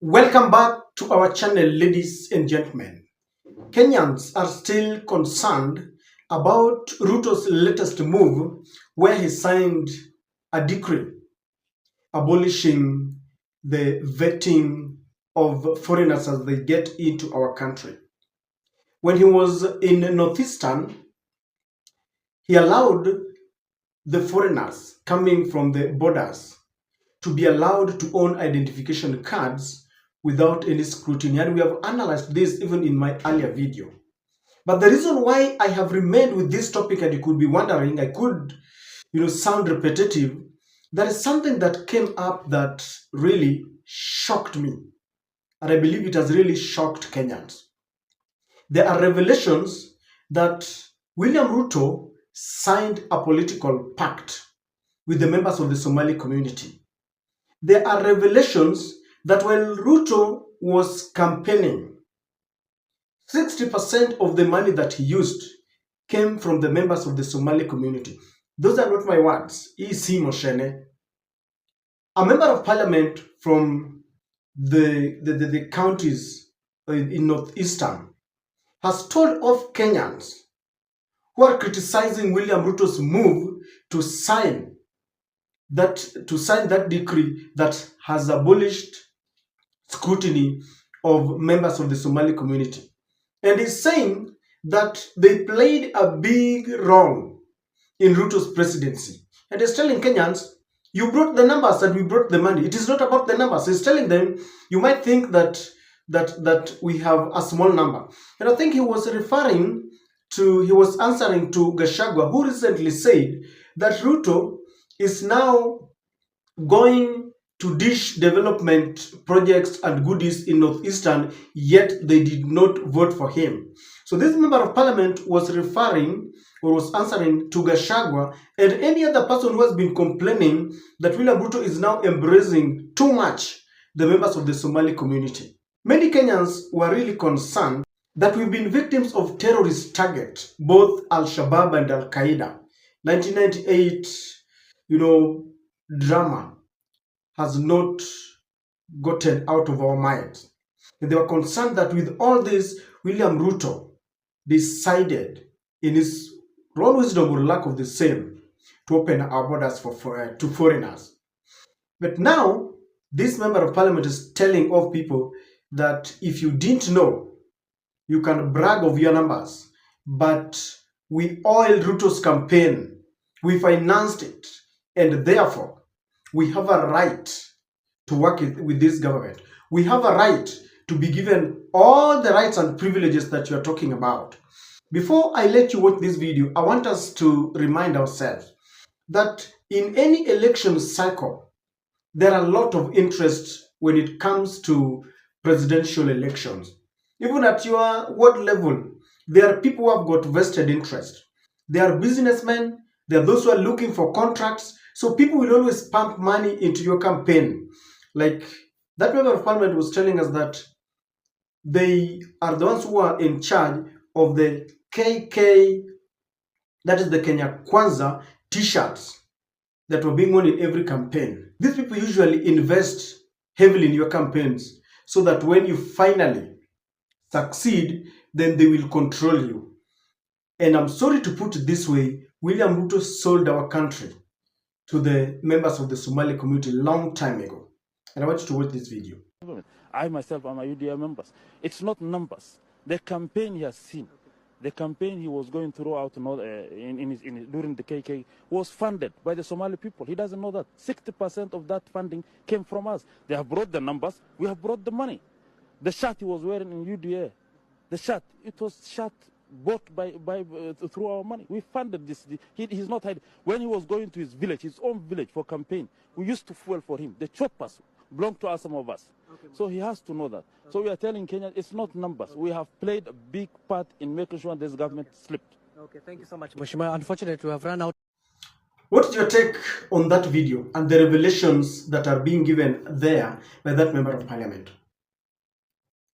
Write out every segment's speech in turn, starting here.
Welcome back to our channel, ladies and gentlemen. Kenyans are still concerned about Ruto's latest move, where he signed a decree abolishing the vetting of foreigners as they get into our country. When he was in Northeastern, he allowed the foreigners coming from the borders to be allowed to own identification cards without any scrutiny. And we have analyzed this even in my earlier video. But the reason why I have remained with this topic, and you could be wondering, I could, sound repetitive, there is something that came up that really shocked me. And I believe it has really shocked Kenyans. There are revelations that William Ruto signed a political pact with the members of the Somali community. There are revelations that when Ruto was campaigning, 60% of the money that he used came from the members of the Somali community. Those are not my words. E.C. Moshene, a member of parliament from the counties in Northeastern, has told off Kenyans who are criticizing William Ruto's move to sign that decree that has abolished scrutiny of members of the Somali community. And he's saying that they played a big role in Ruto's presidency. And he's telling Kenyans, you brought the numbers and we brought the money. It is not about the numbers. He's telling them, you might think that we have a small number. And I think he was answering to Gachagua, who recently said that Ruto is now going to dish development projects and goodies in Northeastern, yet they did not vote for him. So this member of parliament was answering to Gachagua and any other person who has been complaining that William Ruto is now embracing too much the members of the Somali community. Many Kenyans were really concerned that we've been victims of terrorist target, both Al-Shabaab and Al-Qaeda. 1998, drama has not gotten out of our minds. And they were concerned that with all this, William Ruto decided, in his own wisdom or lack of the same, to open our borders to foreigners. But now, this member of parliament is telling off people that if you didn't know, you can brag of your numbers, but we oiled Ruto's campaign, we financed it, and therefore, we have a right to work with this government. We have a right to be given all the rights and privileges that you are talking about. Before I let you watch this video, I want us to remind ourselves that in any election cycle, there are a lot of interest when it comes to presidential elections. Even at your ward level, there are people who have got vested interest. There are businessmen, there are those who are looking for contracts. So people will always pump money into your campaign. Like that member of parliament was telling us that they are the ones who are in charge of the KK, that is the Kenya Kwanza t-shirts that were being worn in every campaign. These people usually invest heavily in your campaigns so that when you finally succeed, then they will control you. And I'm sorry to put it this way, William Ruto sold our country to the members of the Somali community a long time ago. And I want you to watch this video. I myself am a UDA members. It's not numbers. The campaign he has seen, the campaign he was going throughout during the KK was funded by the Somali people. He doesn't know that. 60% of that funding came from us. They have brought the numbers. We have brought the money. The shirt he was wearing in UDA, the shirt, it was shirt bought through our money. We funded this. He's not hiding. When he was going to his village, his own village for campaign, we used to fuel for him. The choppers belong to us, some of us. Okay. So he has to know that. Okay. So we are telling Kenya, it's not numbers. Okay. We have played a big part in making sure this government slipped. Okay, thank you so much, Mheshimiwa. Unfortunately, we have run out. What is your take on that video and the revelations that are being given there by that member of parliament?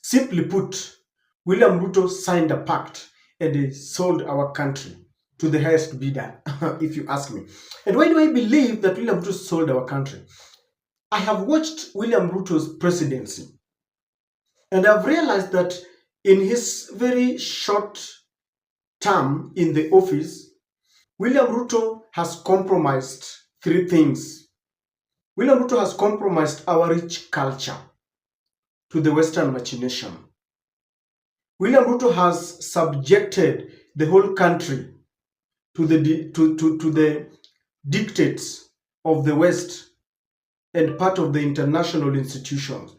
Simply put, William Ruto signed a pact and he sold our country to the highest bidder, if you ask me. And why do I believe that William Ruto sold our country? I have watched William Ruto's presidency And I've realized that in his very short term in the office, William Ruto has compromised three things. William Ruto has compromised our rich culture to the Western machination. William Ruto has subjected the whole country to the dictates of the West and part of the international institutions.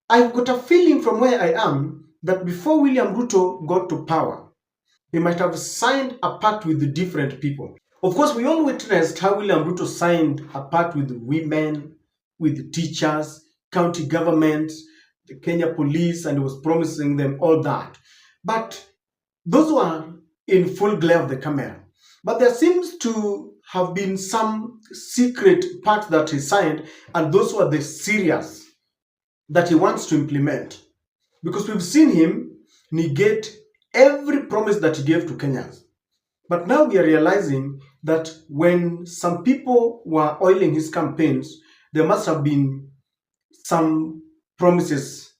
I've got a feeling from where I am that before William Ruto got to power, he might have signed a pact with the different people. Of course, we all witnessed how William Ruto signed a pact with women, with teachers, county governments, the Kenya police, and he was promising them all that. But those were in full glare of the camera. But there seems to have been some secret pact that he signed, and those were the serious that he wants to implement. Because we've seen him negate every promise that he gave to Kenyans. But now we are realizing that when some people were oiling his campaigns, there must have been some promises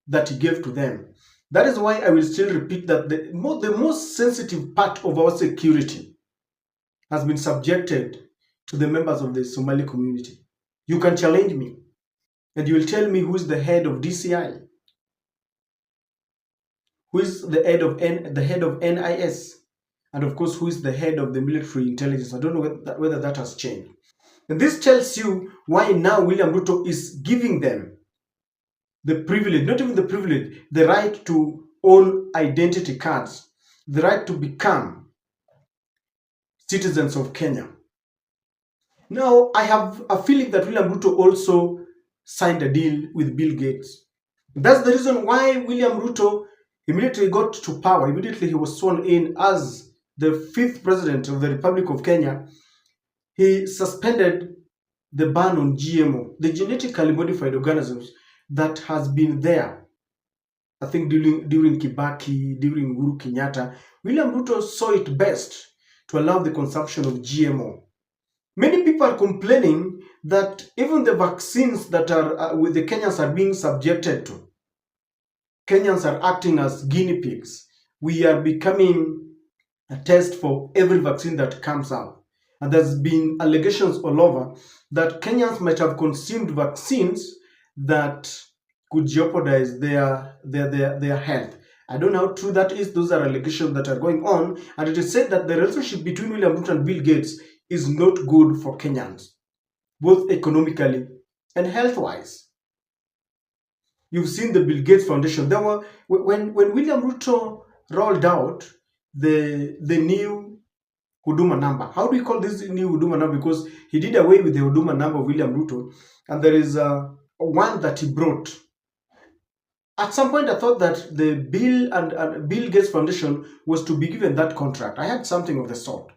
that he gave to them. That is why I will still repeat that the most sensitive part of our security has been subjected to the members of the Somali community. You can challenge me and you will tell me who is the head of DCI, who is the head of NIS, and of course, who is the head of the military intelligence. I don't know whether that has changed. And this tells you why now William Ruto is giving them the privilege, not even the privilege, the right to own identity cards, the right to become citizens of Kenya. Now, I have a feeling that William Ruto also signed a deal with Bill Gates. That's the reason why William Ruto immediately got to power. Immediately he was sworn in as the 5th president of the Republic of Kenya. He suspended the ban on GMO, the genetically modified organisms that has been there. I think during Kibaki, during Uhuru Kenyatta, William Ruto saw it best to allow the consumption of GMO. Many people are complaining that even the vaccines that are with the Kenyans are being subjected to. Kenyans are acting as guinea pigs. We are becoming a test for every vaccine that comes out. And there's been allegations all over that Kenyans might have consumed vaccines that could jeopardize their health. I don't know how true that is. Those are allegations that are going on. And it is said that the relationship between William Ruto and Bill Gates is not good for Kenyans, both economically and health-wise. You've seen the Bill Gates Foundation. There were when William Ruto rolled out the new Huduma number. How do we call this new Huduma number? Because he did away with the Huduma number of William Ruto, and there is one that he brought. At some point, I thought that the Bill and Bill Gates Foundation was to be given that contract. I had something of the sort.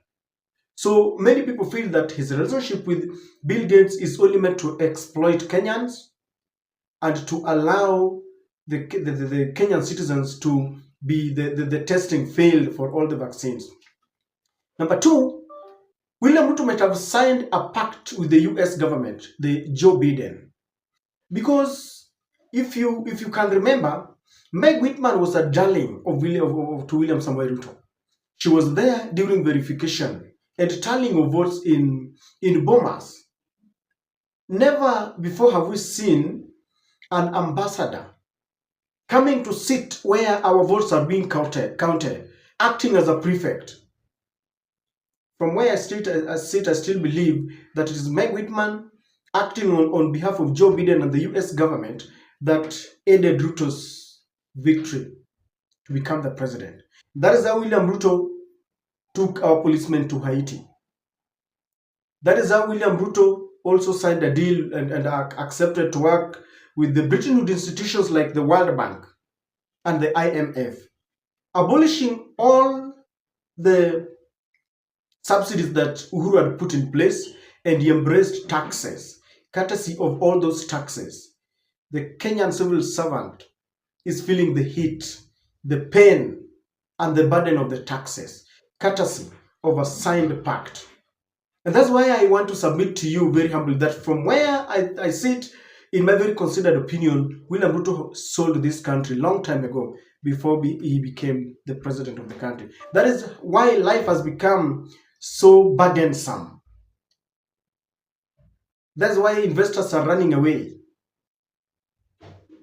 So many people feel that his relationship with Bill Gates is only meant to exploit Kenyans and to allow the Kenyan citizens to be the testing failed for all the vaccines. Number two, William Ruto might have signed a pact with the US government, the Joe Biden. Because if you can remember, Meg Whitman was a darling of William Samoei Ruto. She was there during verification and tallying of votes in Bomas. Never before have we seen an ambassador coming to sit where our votes are being counted, acting as a prefect. From where I sit, I still believe that it is Meg Whitman acting on behalf of Joe Biden and the US government that aided Ruto's victory to become the president. That is how William Ruto took our policemen to Haiti. That is how William Ruto also signed a deal and accepted to work with the Bretton Woods institutions like the World Bank and the IMF, abolishing all the subsidies that Uhuru had put in place, and he embraced taxes. Courtesy of all those taxes, the Kenyan civil servant is feeling the heat, the pain, and the burden of the taxes, courtesy of a signed pact. And that's why I want to submit to you very humbly that from where I sit, in my very considered opinion, William Ruto sold this country long time ago before he became the president of the country. That is why life has become so burdensome. That's why investors are running away.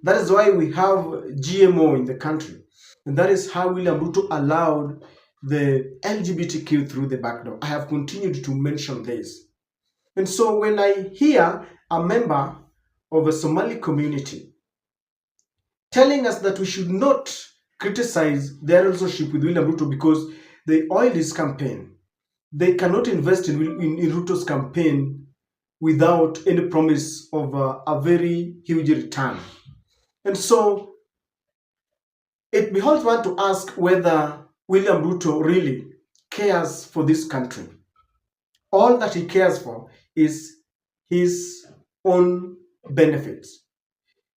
That is why we have GMO in the country. And that is how William Ruto allowed the LGBTQ through the back door. I have continued to mention this. And so when I hear a member of a Somali community telling us that we should not criticize their relationship with William Ruto because they oiled his campaign, they cannot invest in Ruto's campaign without any promise of a very huge return. And so it beholds one to ask whether William Ruto really cares for this country. All that he cares for is his own benefits.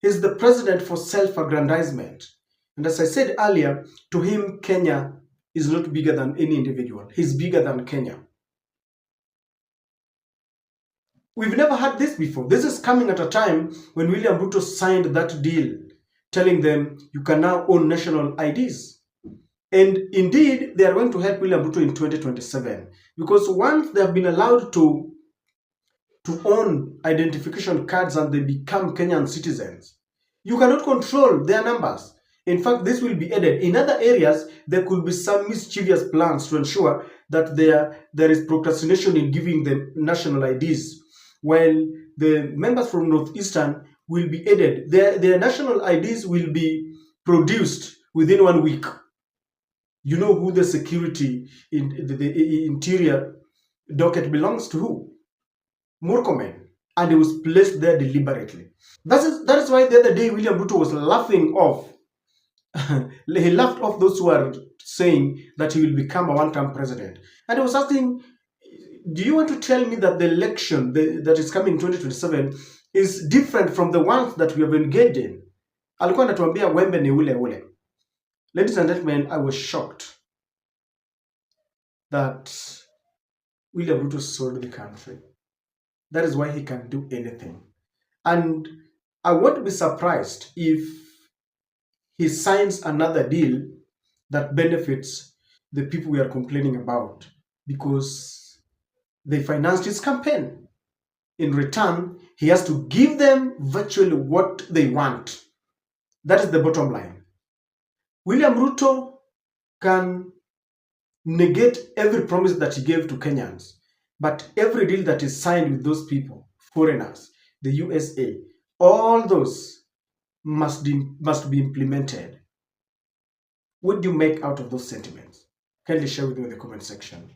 He's the president for self-aggrandizement. And as I said earlier, to him, Kenya is not bigger than any individual. He's bigger than Kenya. We've never had this before. This is coming at a time when William Ruto signed that deal, telling them you can now own national IDs. And indeed, they are going to help William Ruto in 2027. Because once they have been allowed to own identification cards and they become Kenyan citizens, you cannot control their numbers. In fact, this will be added. In other areas, there could be some mischievous plans to ensure that there is procrastination in giving them national IDs, while the members from Northeastern will be added. Their national IDs will be produced within 1 week. You know who the security in the interior docket belongs to who? Murkomen. And he was placed there deliberately. That is why the other day William Ruto was laughing off. He laughed off those who are saying that he will become a one-term president. And he was asking, do you want to tell me that the election that is coming in 2027 is different from the ones that we have engaged in? Alikuwa anatuambia wembe ni ule ule. Ladies and gentlemen, I was shocked that William Ruto sold the country. That is why he can do anything. And I won't be surprised if he signs another deal that benefits the people we are complaining about, because they financed his campaign. In return, he has to give them virtually what they want. That is the bottom line. William Ruto can negate every promise that he gave to Kenyans, but every deal that is signed with those people, foreigners, the USA, all those must be implemented. What do you make out of those sentiments? Kindly share with me in the comment section.